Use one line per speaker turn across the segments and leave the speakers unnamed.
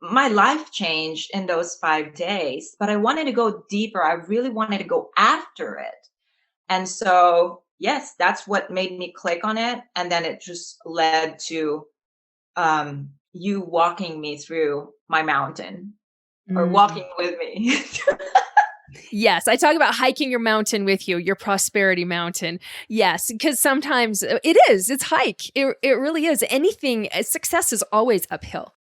my life changed in those 5 days, but I wanted to go deeper. I really wanted to go after it. And so, yes, that's what made me click on it. And then it just led to you walking me through my mountain or
Mm.
walking with me.
Yes, I talk about hiking your mountain with you, your prosperity mountain. Yes, because sometimes it's hike. It really is. Anything, success is always uphill.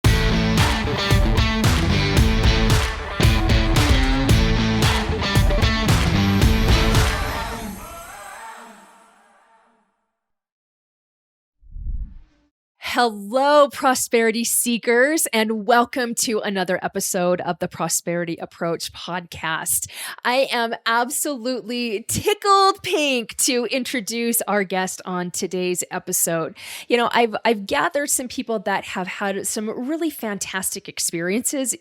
Hello, prosperity seekers, and welcome to another episode of the Prosperity Approach podcast. I am absolutely tickled pink to introduce our guest on today's episode. You know, I've gathered some people that have had some really fantastic experiences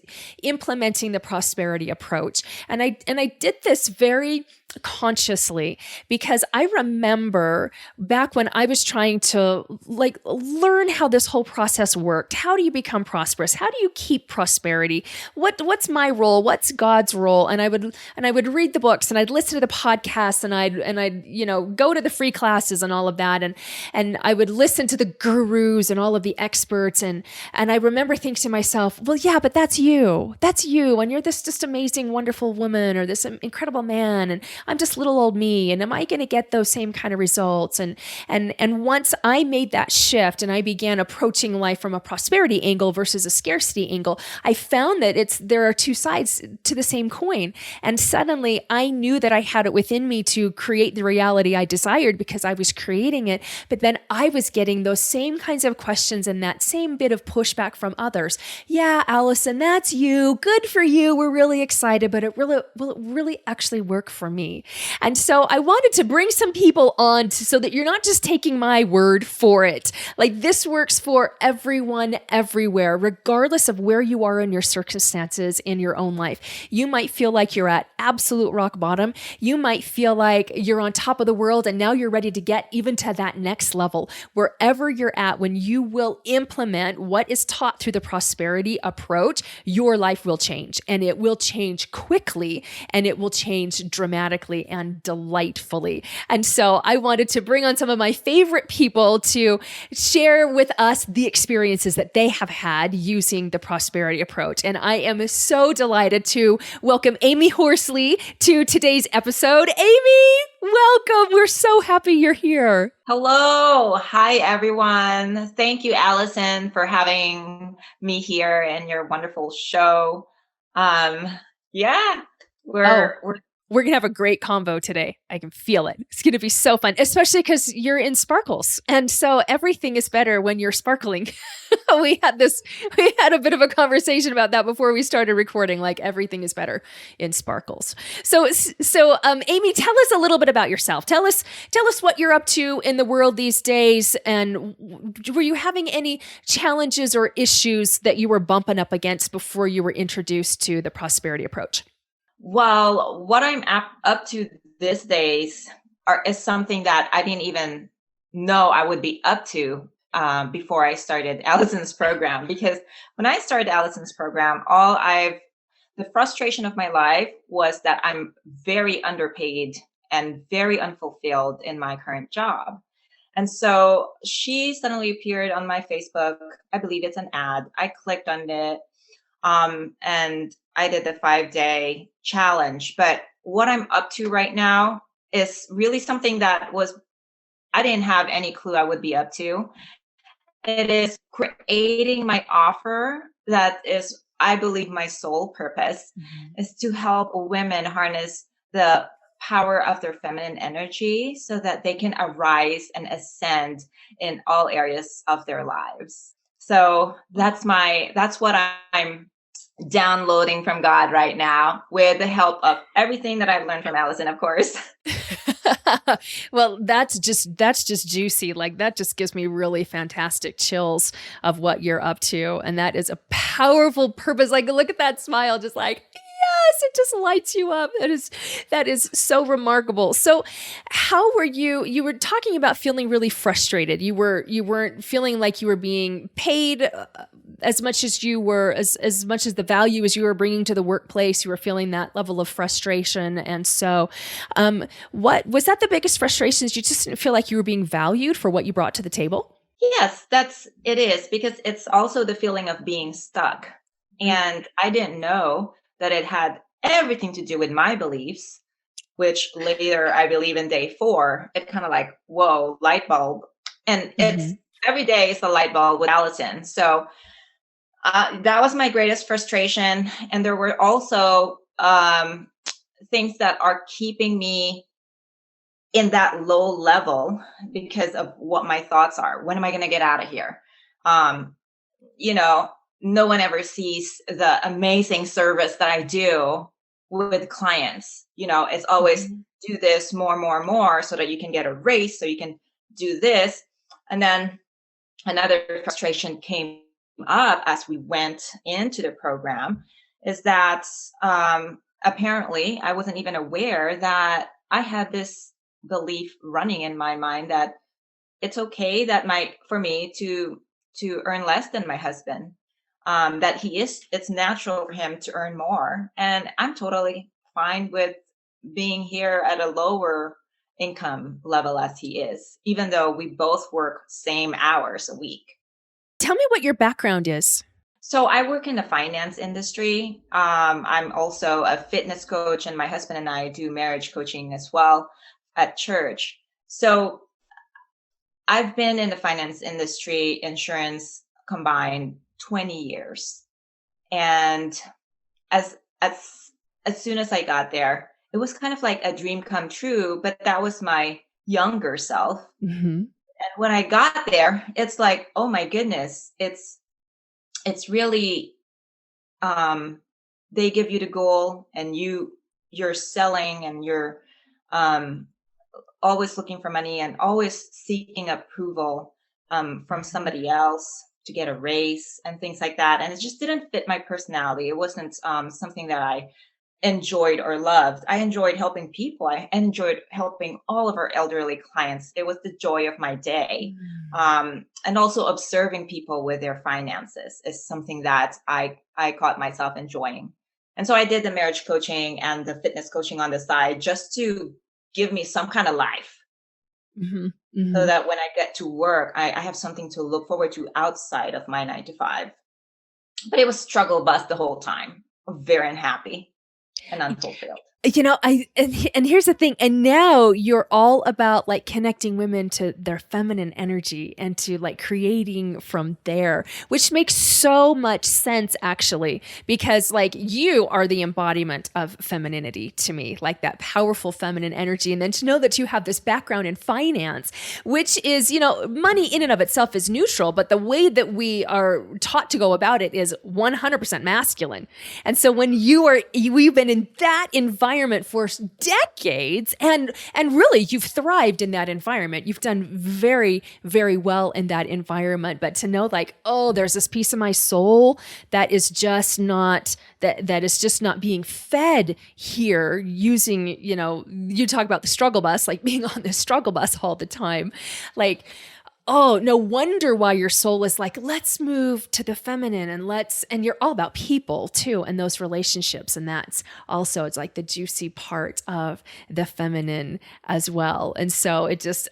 implementing the prosperity approach, and I did this very consciously because I remember back when I was trying to learn how this whole process worked. How do you become prosperous? How do you keep prosperity? What's my role? What's God's role? And I would read the books and I'd listen to the podcasts and I'd go to the free classes and all of that and I would listen to the gurus and all of the experts and I remember thinking to myself, well, yeah, but that's you. That's you. And you're this just amazing, wonderful woman or this incredible man. And I'm just little old me. And am I going to get those same kind of results? And once I made that shift and I began approaching life from a prosperity angle versus a scarcity angle, I found that there are two sides to the same coin. And suddenly I knew that I had it within me to create the reality I desired because I was creating it. But then I was getting those same kinds of questions and that same bit of pushback from others. Yeah, Allyson, that's you. Good for you. We're really excited, but will it really actually work for me? And so I wanted to bring some people on so that you're not just taking my word for it. Like this works for everyone, everywhere, regardless of where you are in your circumstances in your own life. You might feel like you're at absolute rock bottom. You might feel like you're on top of the world and now you're ready to get even to that next level. Wherever you're at, when you will implement what is taught through the prosperity approach, your life will change and it will change quickly and it will change dramatically and delightfully. And so I wanted to bring on some of my favorite people to share with us the experiences that they have had using the prosperity approach. And I am so delighted to welcome Amy Horsley to today's episode. Amy, welcome. We're so happy you're here.
Hello. Hi, everyone. Thank you, Allyson, for having me here in your wonderful show. Yeah, we're
going to have a great convo today. I can feel it. It's going to be so fun, especially because you're in sparkles. And so everything is better when you're sparkling. we had a bit of a conversation about that before we started recording, like everything is better in sparkles. So Amy, tell us a little bit about yourself. Tell us what you're up to in the world these days. And were you having any challenges or issues that you were bumping up against before you were introduced to the prosperity approach?
Well, what I'm up to these days is something that I didn't even know I would be up to before I started Allyson's program. Because when I started Allyson's program, the frustration of my life was that I'm very underpaid and very unfulfilled in my current job. And so she suddenly appeared on my Facebook. I believe it's an ad. I clicked on it. And I did the 5-day challenge. But what I'm up to right now is really something that I didn't have any clue I would be up to. It is creating my offer that is, I believe, my sole purpose is to help women harness the power of their feminine energy so that they can arise and ascend in all areas of their lives. So that's what I'm downloading from God right now with the help of everything that I've learned from Allyson, of course.
Well, that's just juicy. Like that just gives me really fantastic chills of what you're up to. And that is a powerful purpose. Like, look at that smile, just like, it just lights you up. That is so remarkable. So how were you were talking about feeling really frustrated. You weren't feeling like you were being paid as much as you were, as much as the value as you were bringing to the workplace. You were feeling that level of frustration. And so what was that the biggest frustration? Is you just didn't feel like you were being valued for what you brought to the table?
Yes, it is, because it's also the feeling of being stuck. And I didn't know that it had everything to do with my beliefs, which later I believe in day 4, it kind of like, whoa, light bulb. And it's every day is the light bulb with Allyson. So that was my greatest frustration. And there were also things that are keeping me in that low level because of what my thoughts are. When am I going to get out of here? You know, no one ever sees the amazing service that I do with clients. You know, it's always do this more so that you can get a raise, so you can do this. And then another frustration came up as we went into the program is that apparently I wasn't even aware that I had this belief running in my mind that it's okay that for me to earn less than my husband, that it's natural for him to earn more, and I'm totally fine with being here at a lower income level as he is, even though we both work same hours a week.
Tell me what your background is.
So I work in the finance industry. I'm also a fitness coach, and my husband and I do marriage coaching as well at church. So I've been in the finance industry, insurance combined, 20 years. And as soon as I got there, it was kind of like a dream come true, but that was my younger self. And when I got there, it's like, oh my goodness, it's really, they give you the goal and you're selling and you're always looking for money and always seeking approval from somebody else to get a raise and things like that. And it just didn't fit my personality. It wasn't something that I enjoyed or loved. I enjoyed helping people. I enjoyed helping all of our elderly clients. It was the joy of my day. And also observing people with their finances is something that I caught myself enjoying. And so I did the marriage coaching and the fitness coaching on the side just to give me some kind of life. So that when I get to work, I have something to look forward to outside of my 9 to 5. But it was struggle bus the whole time. I'm very unhappy and unfulfilled.
You know, and here's the thing. And now you're all about like connecting women to their feminine energy and to like creating from there, which makes so much sense actually, because like you are the embodiment of femininity to me, like that powerful feminine energy. And then to know that you have this background in finance, which is, you know, money in and of itself is neutral, but the way that we are taught to go about it is 100% masculine. And so when we've been in that environment for decades, and really you've thrived in that environment. You've done very, very well in that environment. But to know like, oh, there's this piece of my soul that is just not that is just not being fed here using, you know, you talk about the struggle bus, like being on the struggle bus all the time. Like, oh, no wonder why your soul is like, let's move to the feminine and you're all about people too and those relationships. And that's also, it's like the juicy part of the feminine as well. And so it's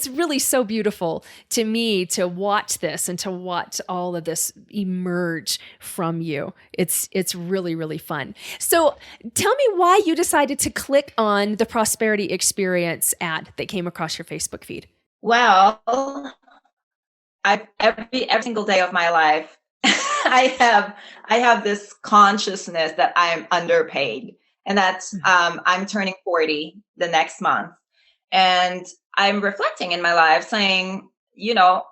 really so beautiful to me to watch this and to watch all of this emerge from you. It's really, really fun. So tell me why you decided to click on the Prosperity Experience ad that came across your Facebook feed.
Well, every single day of my life, I have this consciousness that I'm underpaid, and that's I'm turning 40 the next month, and I'm reflecting in my life, saying, you know,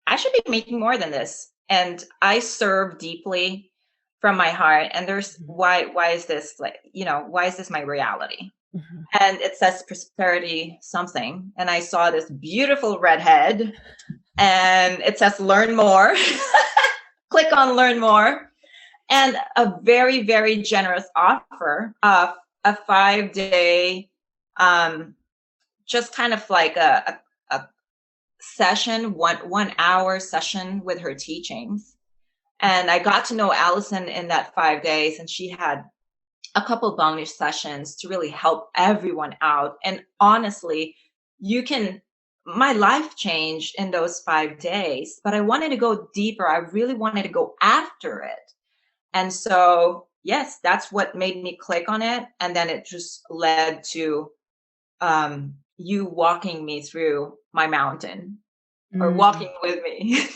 I should be making more than this, and I serve deeply from my heart. And there's why is this like, you know, why is this my reality? And it says prosperity something. And I saw this beautiful redhead and it says learn more. Click on learn more. and a very, very generous offer of a 5-day, just kind of like a session, 1 hour session with her teachings. And I got to know Allyson in that 5 days, and she had a couple bonus sessions to really help everyone out. And honestly, my life changed in those 5 days, but I wanted to go deeper. I really wanted to go after it. And so, yes, that's what made me click on it. And then it just led to you walking me through my mountain, or walking with me.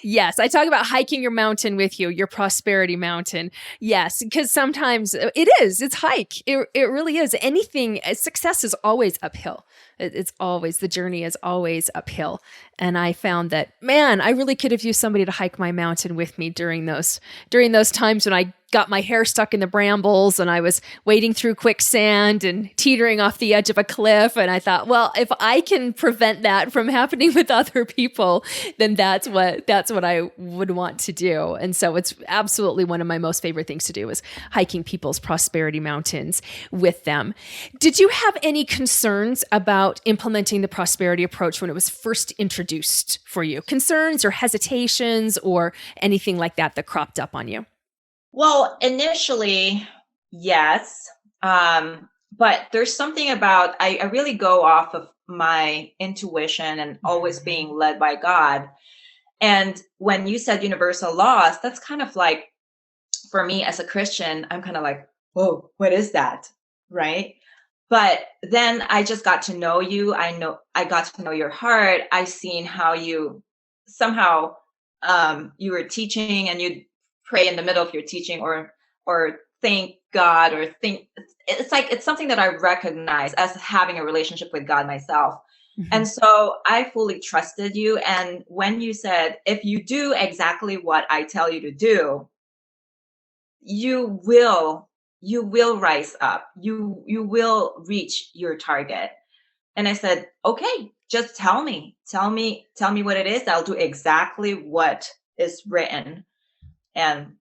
Yes, I talk about hiking your mountain with you, your prosperity mountain. Yes, because sometimes it's hike. It really is. Anything, success is always uphill. It's always, the journey is always uphill. And I found that, man, I really could have used somebody to hike my mountain with me during those times when I got my hair stuck in the brambles and I was wading through quicksand and teetering off the edge of a cliff. And I thought, well, if I can prevent that from happening with other people, then that's what I would want to do. And so it's absolutely one of my most favorite things to do is hiking people's prosperity mountains with them. Did you have any concerns about implementing the prosperity approach when it was first introduced for you? Concerns or hesitations or anything like that cropped up on you?
Well, initially, yes. But there's something about, I really go off of my intuition and always being led by God. And when you said universal laws, that's kind of like, for me as a Christian, I'm kind of like, whoa, what is that? Right. But then I just got to know you. I got to know your heart. I seen how you somehow, you were teaching and you'd pray in the middle of your teaching, or thank God, or think, it's like, it's something that I recognize as having a relationship with God myself. And so I fully trusted you. And when you said, if you do exactly what I tell you to do, you will rise up. You will reach your target. And I said, okay, just tell me what it is. I'll do exactly what is written. And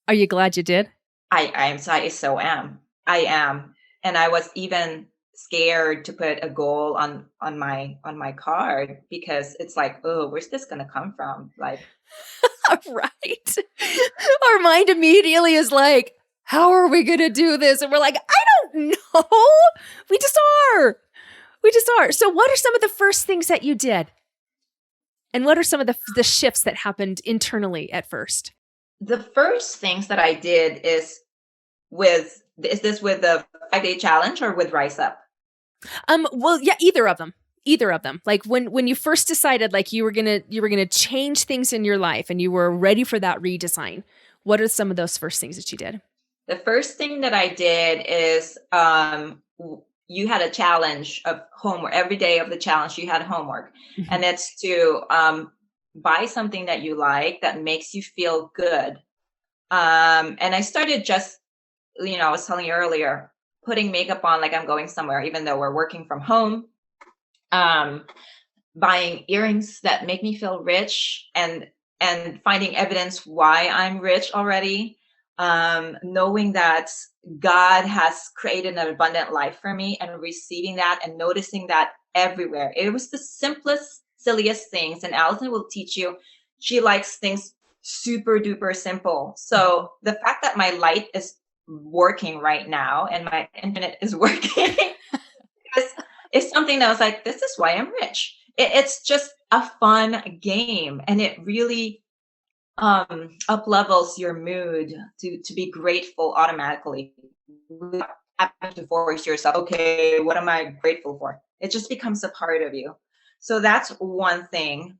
are you glad you did?
I so am. I am. And I was even scared to put a goal on my card, because it's like, oh, where's this gonna come from? Like,
right. Our mind immediately is like, how are we gonna do this? And we're like, I don't know. We just are. So what are some of the first things that you did? And what are some of the shifts that happened internally at first?
The first things that I did is this with the 5-day challenge or with Rise Up?
Well, yeah, either of them. Like when you first decided like you were gonna change things in your life and you were ready for that redesign, what are some of those first things that you did?
The first thing that I did is, you had a challenge of homework. Every day of the challenge, you had homework. And it's to buy something that you like that makes you feel good. And I started just, I was telling you earlier, putting makeup on like I'm going somewhere, even though we're working from home. Buying earrings that make me feel rich, and finding evidence why I'm rich already. Knowing that God has created an abundant life for me, and receiving that and noticing that everywhere. It was the simplest, silliest things. And Allyson will teach you, she likes things super duper simple. So the fact that my light is working right now and my internet is working is something that I was like, this is why I'm rich. It's just a fun game, and it really up levels your mood to be grateful automatically, without having to force yourself. Okay, what am I grateful for? It just becomes a part of you. So that's one thing.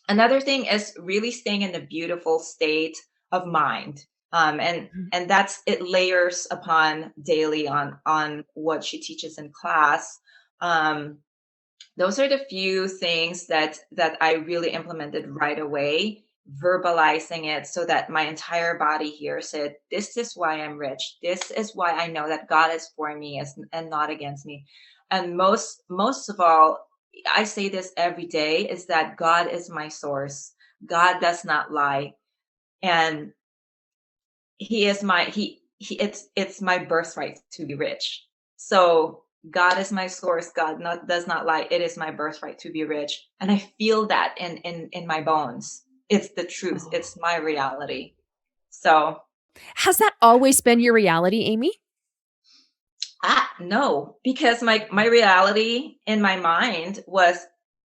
Another thing is really staying in the beautiful state of mind. And that's, it layers upon daily on what she teaches in class. Those are the few things that I really implemented right away, verbalizing it so that my entire body hears it. This is why I'm rich. This is why I know that God is for me and not against me. And most of all, I say this every day, is that God is my source. God does not lie. And it's my birthright to be rich. So God is my source. Does not lie. It is my birthright to be rich. And I feel that in my bones. It's the truth.
Oh.
It's my reality. So
Has that always been your reality, Amy?
no, because my reality in my mind was,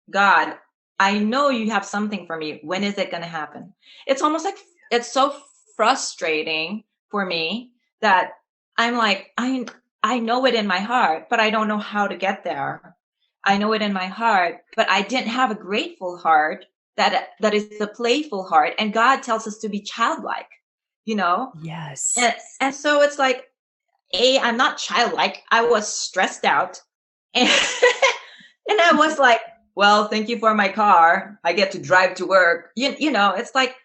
God, I know you have something for me. When is it going to happen? It's almost like it's so frustrating for me that I'm like, I know it in my heart, but I don't know how to get there. I know it in my heart, but I didn't have a grateful heart that is a playful heart. And God tells us to be childlike, you know?
Yes.
And so it's like, I'm not childlike. I was stressed out. And, and I was like, well, thank you for my car. I get to drive to work. You know, it's like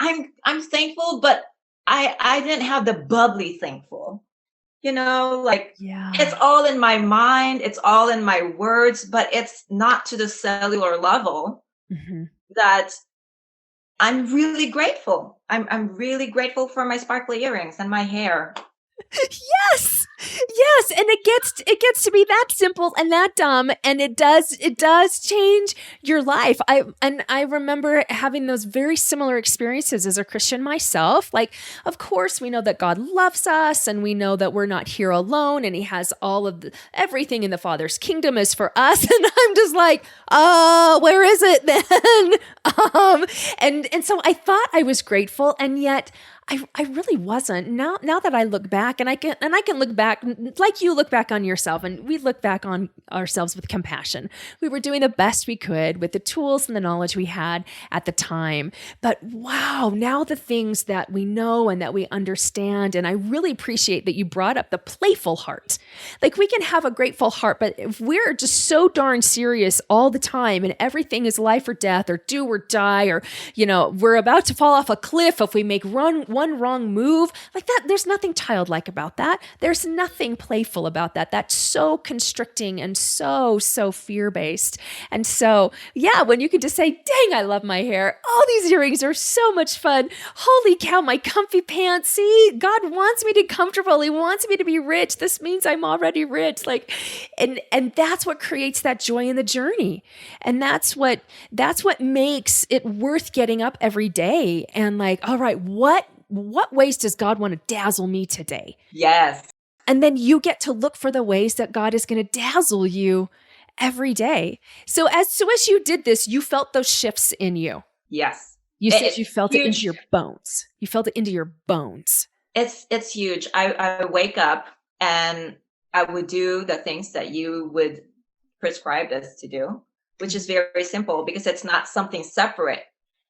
I'm thankful, but I didn't have the bubbly thankful. You know, like it's
Yeah.
all in my mind, it's all in my words, but it's not to the cellular level
Mhm.
that I'm really grateful. I'm really grateful for my sparkly earrings and my hair.
Yes. Yes, and it gets to be that simple and that dumb, and it does change your life. I remember having those very similar experiences as a Christian myself. Like, of course, we know that God loves us, and we know that we're not here alone, and He has all of everything in the Father's kingdom is for us. And I'm just like, where is it then? And so I thought I was grateful, and yet I really wasn't. Now that I look back, and I can look back like you look back on yourself, and we look back on ourselves with compassion. We were doing the best we could with the tools and the knowledge we had at the time. But wow, now the things that we know and that we understand, and I really appreciate that you brought up the playful heart. Like, we can have a grateful heart, but if we're just so darn serious all the time and everything is life or death or do or die, or, we're about to fall off a cliff if we make one wrong move, like that, there's nothing childlike about that. There's nothing playful about that. That's so constricting and so fear-based. And so, yeah, when you can just say, dang, I love my hair. All these earrings are so much fun. Holy cow, my comfy pants. See, God wants me to be comfortable. He wants me to be rich. This means I'm already rich. Like, and that's what creates that joy in the journey. And that's what makes it worth getting up every day and like, all right, what ways does God want to dazzle me today?
Yes.
And then you get to look for the ways that God is going to dazzle you every day. So as you did this, you felt those shifts in you.
Yes.
You said you felt it into
huge.
your bones. You felt it into your bones.
It's huge. I wake up and I would do the things that you would prescribe us to do, which is very simple because it's not something separate.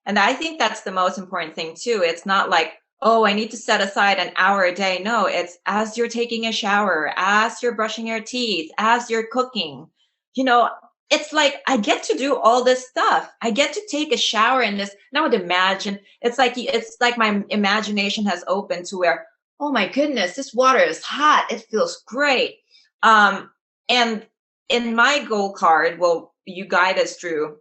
And I think that's the most important thing too. It's not like, oh, I need to set aside an hour a day. No, it's as you're taking a shower, as you're brushing your teeth, as you're cooking, it's like I get to do all this stuff. I get to take a shower in this. And I would imagine it's like my imagination has opened to where, oh my goodness, this water is hot. It feels great. And in my goal card, well, you guide us through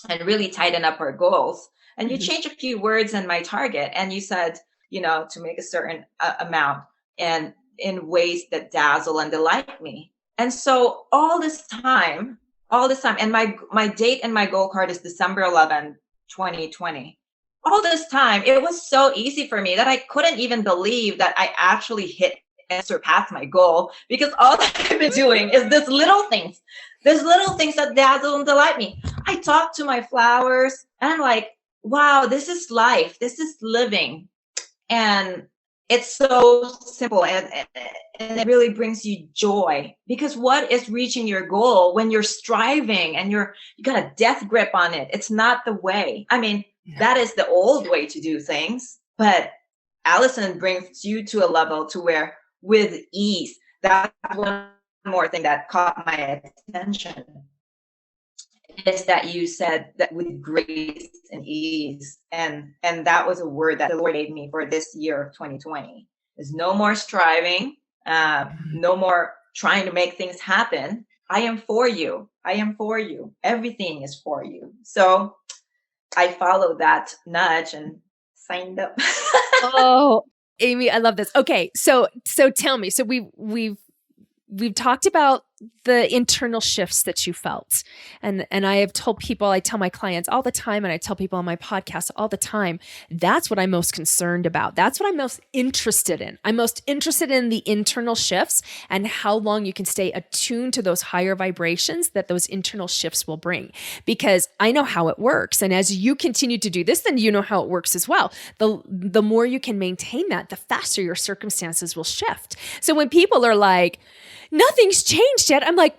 and really tighten up our goals. And you change a few words in my target, and you said, to make a certain amount and in ways that dazzle and delight me. And so all this time, and my date and my goal card is December 11, 2020. All this time, it was so easy for me that I couldn't even believe that I actually hit and surpassed my goal, because all I've been doing is these little things that dazzle and delight me. I talk to my flowers and I'm like, wow, this is life. This is living. And it's so simple, and it really brings you joy, because what is reaching your goal when you're striving and you got a death grip on it? It's not the way. I mean, that is the old way to do things, but Allyson brings you to a level to where with ease. That's one more thing that caught my attention, is that you said that with grace and ease, and that was a word that the Lord gave me for this year of 2020. There's no more striving, no more trying to make things happen. I am for you. Everything is for you. So I followed that nudge and signed up.
Oh, Amy, I love this. Okay, so tell me. So we've talked about the internal shifts that you felt. And I have told people, I tell my clients all the time, and I tell people on my podcast all the time, that's what I'm most concerned about. That's what I'm most interested in. I'm most interested in the internal shifts and how long you can stay attuned to those higher vibrations that those internal shifts will bring. Because I know how it works. And as you continue to do this, then you know how it works as well. The more you can maintain that, the faster your circumstances will shift. So when people are like, nothing's changed yet, I'm like,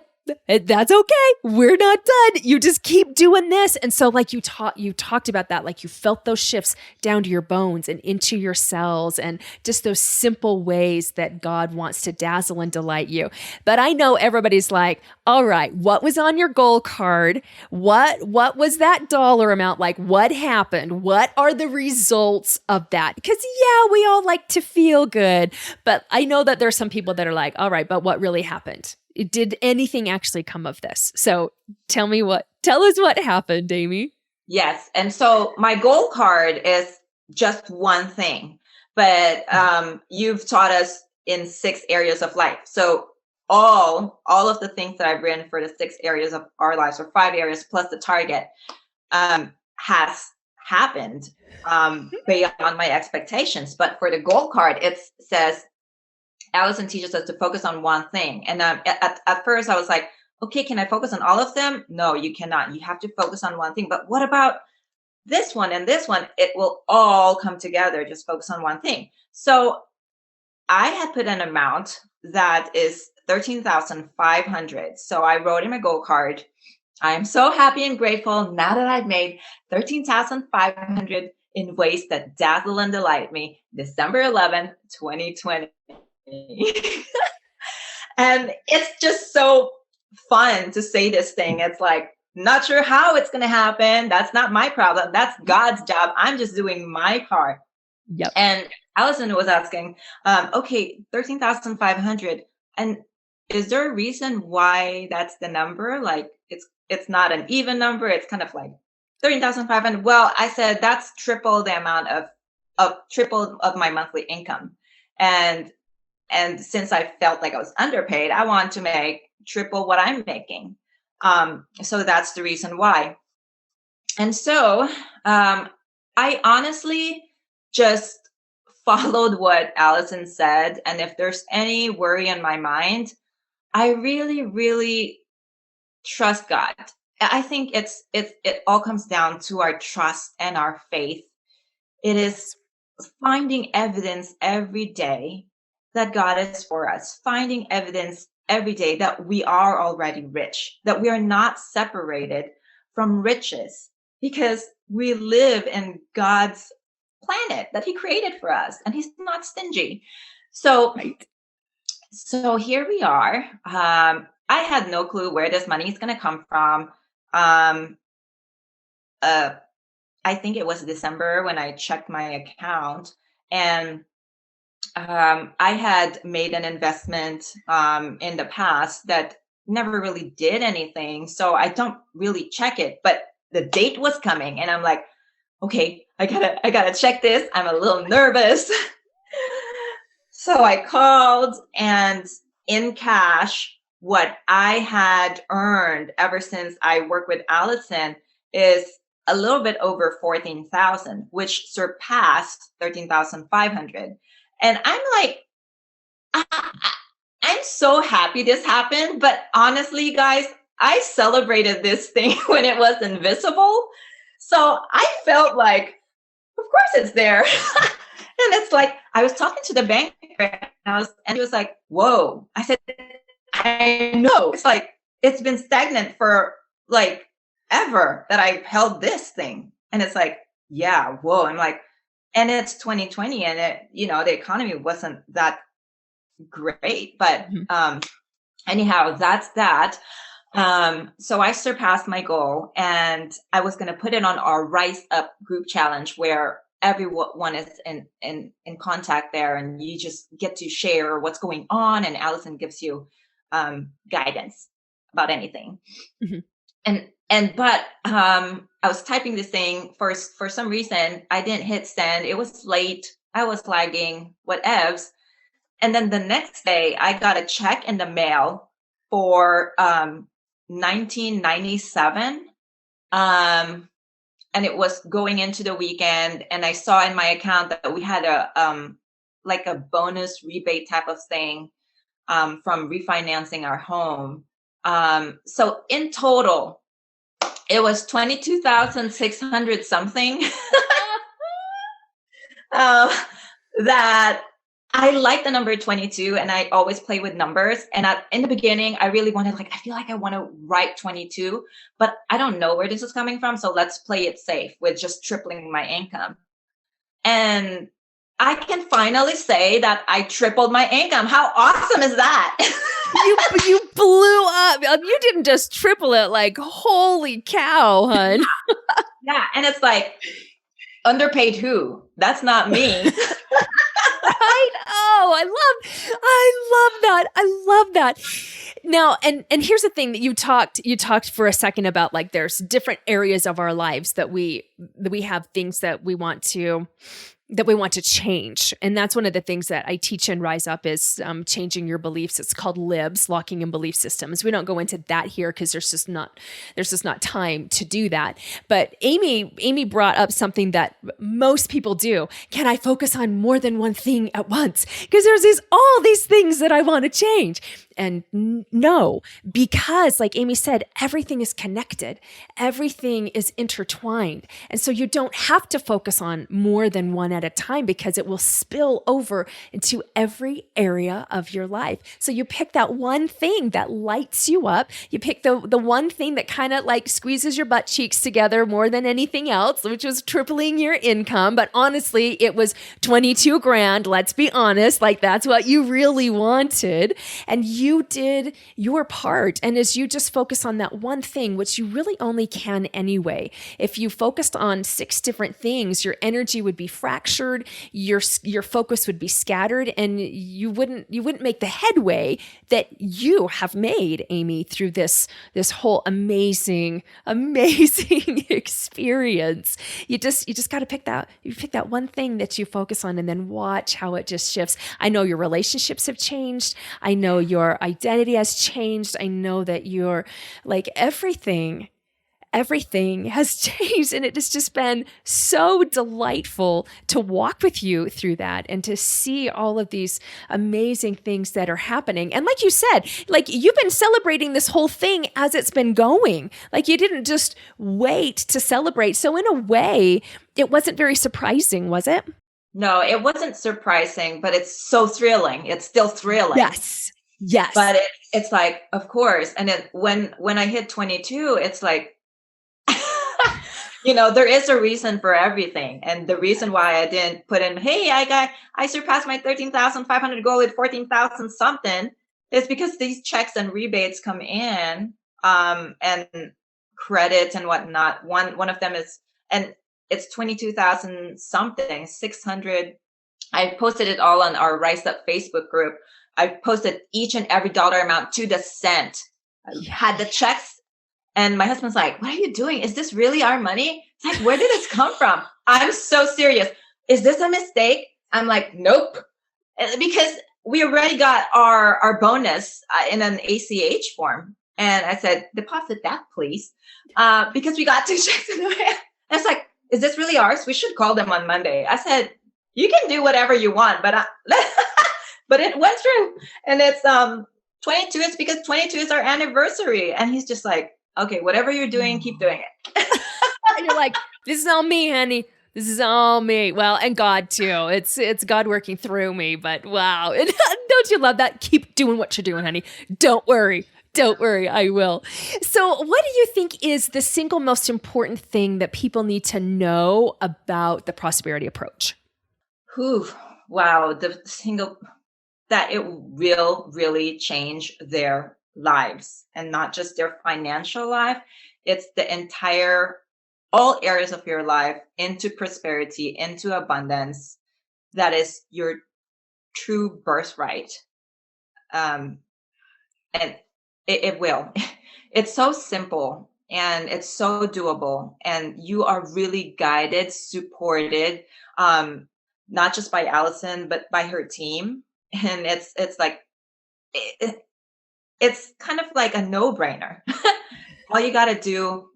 that's okay. We're not done. You just keep doing this. And so like you talked about that, like you felt those shifts down to your bones and into your cells and just those simple ways that God wants to dazzle and delight you. But I know everybody's like, all right, what was on your goal card? What was that dollar amount like? What happened? What are the results of that? Because yeah, we all like to feel good, but I know that there's some people that are like, all right, but what really happened? Did anything actually come of this? So tell us what happened, Amy.
Yes. And so my goal card is just one thing, but you've taught us in 6 areas of life. So all of the things that I've written for the 6 areas of our lives, or 5 areas plus the target, has happened beyond my expectations. But for the goal card, it says, Allyson teaches us to focus on one thing. And at first I was like, okay, can I focus on all of them? No, you cannot. You have to focus on one thing. But what about this one and this one? It will all come together. Just focus on one thing. So I had put an amount that is 13,500. So I wrote in my goal card, I am so happy and grateful now that I've made 13,500 in ways that dazzle and delight me. December 11th, 2020. And it's just so fun to say this thing. It's like, not sure how it's going to happen. That's not my problem. That's God's job. I'm just doing my part.
Yep.
And Allyson was asking, okay, 13,500. And is there a reason why that's the number? Like it's not an even number. It's kind of like 13,500. Well, I said that's triple the amount of triple of my monthly income. And since I felt like I was underpaid, I want to make triple what I'm making. So that's the reason why. And so I honestly just followed what Allyson said. And if there's any worry in my mind, I really, really trust God. I think it all comes down to our trust and our faith. It is finding evidence every day that God is for us, finding evidence every day that we are already rich, that we are not separated from riches, because we live in God's planet that he created for us, and he's not stingy. So,
Right.
So here we are. I had no clue where this money is going to come from. I think it was December when I checked my account, and I had made an investment in the past that never really did anything. So I don't really check it, but the date was coming and I'm like, okay, I gotta check this. I'm a little nervous. So I called, and in cash, what I had earned ever since I worked with Allyson is a little bit over 14,000, which surpassed 13,500. And I'm like, I'm so happy this happened. But honestly, guys, I celebrated this thing when it was invisible. So I felt like, of course it's there. And it's like, I was talking to the banker and he was like, whoa. I said, I know. It's like, it's been stagnant for like ever that I held this thing. And it's like, yeah, whoa. I'm like, and it's 2020 and it, the economy wasn't that great, but anyhow, that's that. So I surpassed my goal, and I was going to put it on our Rise Up group challenge where everyone is in contact there, and you just get to share what's going on, and Allyson gives you guidance about anything. But I was typing this thing for some reason. I didn't hit send. It was late. I was lagging, whatevs. And then the next day, I got a check in the mail for 1997. And it was going into the weekend. And I saw in my account that we had a like a bonus rebate type of thing from refinancing our home. So in total, it was 22,600 something. That I like the number 22, and I always play with numbers. And in the beginning, I really wanted, like, I feel like I want to write 22, but I don't know where this is coming from. So let's play it safe with just tripling my income. And I can finally say that I tripled my income. How awesome is that?
You blew up. You didn't just triple it. Like, holy cow, hun.
Yeah. And it's like, underpaid who? That's not me.
Right? Oh, I love that. Now, and here's the thing that you talked for a second about, like, there's different areas of our lives that we have things that we want to change. And that's one of the things that I teach in Rise Up is changing your beliefs. It's called LIBS, locking in belief systems. We don't go into that here because there's just not time to do that. But Amy brought up something that most people do. Can I focus on more than one thing at once? Because there's all these things that I want to change. And no, because like Amy said, everything is connected. Everything is intertwined. And so you don't have to focus on more than one at a time because it will spill over into every area of your life. So you pick that one thing that lights you up. You pick the one thing that kind of like squeezes your butt cheeks together more than anything else, which was tripling your income. But honestly, it was 22 grand. Let's be honest. Like that's what you really wanted. And you did your part. And as you just focus on that one thing, which you really only can anyway, if you focused on 6 different things, your energy would be fractured, your focus would be scattered, and you wouldn't make the headway that you have made, Amy, through this whole amazing experience. You just got to pick that one thing that you focus on and then watch how it just shifts. I know your relationships have changed. I know your identity has changed. I know that you're like everything has changed, and it has just been so delightful to walk with you through that and to see all of these amazing things that are happening. And like you said, like you've been celebrating this whole thing as it's been going. Like you didn't just wait to celebrate. So in a way, it wasn't very surprising, was it?
No, it wasn't surprising, but it's so thrilling. It's still thrilling.
Yes.
But it's like, of course. And then when I hit 22, it's like, there is a reason for everything. And the reason why I didn't put in, hey, I surpassed my 13,500 goal with 14,000 something, is because these checks and rebates come in, and credits and whatnot. One of them is, and it's 22,000 something, 600. I posted it all on our Rise Up Facebook group. I posted each and every dollar amount to the cent. I had the checks. And my husband's like, what are you doing? Is this really our money? It's like, where did this come from? I'm so serious. Is this a mistake? I'm like, nope. Because we already got our bonus in an ACH form. And I said, deposit that, please. Because we got 2 checks in the mail. And it's like, is this really ours? We should call them on Monday. I said, you can do whatever you want, but but it went through. And it's 22. It's because 22 is our anniversary. And he's just like, okay, whatever you're doing, keep doing it.
And you're like, this is all me, honey. This is all me. Well, and God too. It's God working through me, but wow. And don't you love that? Keep doing what you're doing, honey. Don't worry, I will. So what do you think is the single most important thing that people need to know about the prosperity approach?
Wow. The single that it will really change their lives, and not just their financial life. It's the entire, all areas of your life into prosperity, into abundance. That is your true birthright. And it will. It's so simple. and it's so doable. And you are really guided, supported, um, not just by Allyson, but by her team. And it's like it's kind of like a no-brainer. All you got to do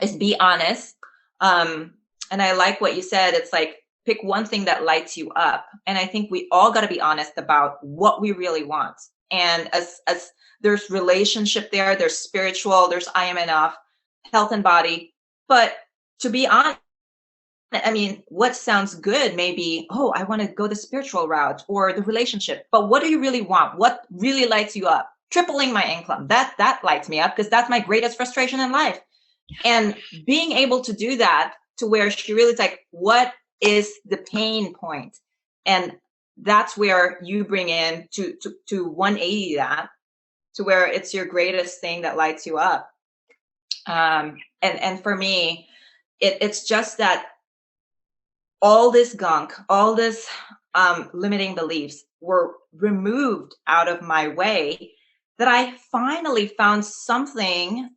is be honest. And I like what you said. It's like pick one thing that lights you up. And I think we all got to be honest about what we really want. And as there's relationship there, there's spiritual, there's I am enough, health and body. But to be honest, I mean, what sounds good may be, oh, I want to go the spiritual route or the relationship. But what do you really want? What really lights you up? Tripling my income. That lights me up because that's my greatest frustration in life. And being able to do that to where she really is like, what is the pain point? And that's where you bring in to 180 that to where it's your greatest thing that lights you up. And for me, it's just that all this gunk, all this limiting beliefs were removed out of my way, that I finally found something,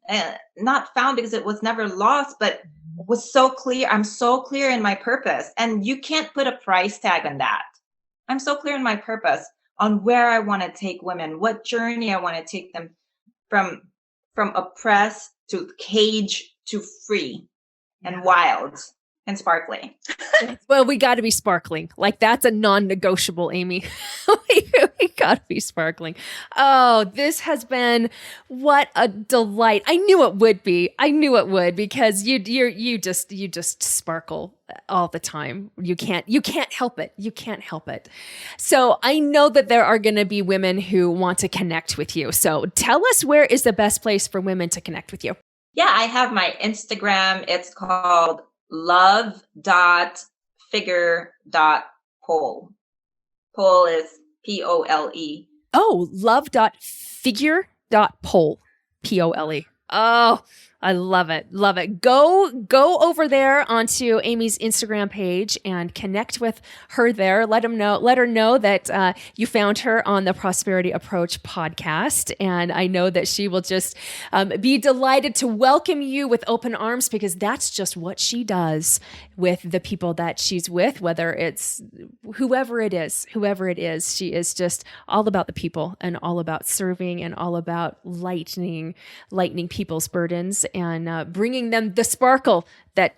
not found because it was never lost, but was so clear. I'm so clear in my purpose. And you can't put a price tag on that. I'm so clear in my purpose on where I want to take women, what journey I want to take them from oppressed to cage to free and wild and sparkly.
Well, we got to be sparkling. Like that's a non-negotiable, Amy. we got to be sparkling. Oh, this has been what a delight. I knew it would be. I knew it would because you just sparkle all the time. You can't help it. You can't help it. So I know that there are going to be women who want to connect with you. So tell us, where is the best place for women to connect with you?
Yeah, I have my Instagram. It's called love.figure.pole. Pole is Pole.
Oh, love.figure.pole. Pole. Oh, I love it. Love it. Go over there onto Amy's Instagram page and connect with her there. Let her know that you found her on the Prosperity Approach podcast. And I know that she will just be delighted to welcome you with open arms, because that's just what she does with the people that she's with, whether it's whoever it is, she is just all about the people and all about serving and all about lightening people's burdens and bringing them the sparkle that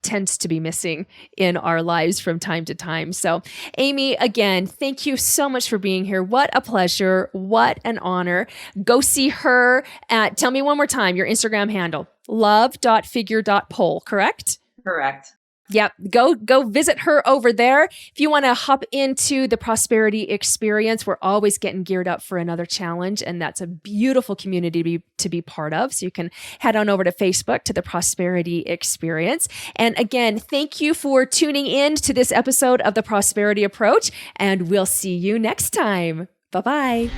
tends to be missing in our lives from time to time. So, Amy, again, thank you so much for being here. What a pleasure. What an honor. Go see her at, tell me one more time, your Instagram handle, love.figure.pole, correct?
Correct.
Yep. Go visit her over there. If you want to hop into the Prosperity Experience, we're always getting geared up for another challenge, and that's a beautiful community to be part of. So you can head on over to Facebook to the Prosperity Experience. And again, thank you for tuning in to this episode of the Prosperity Approach, and we'll see you next time. Bye-bye.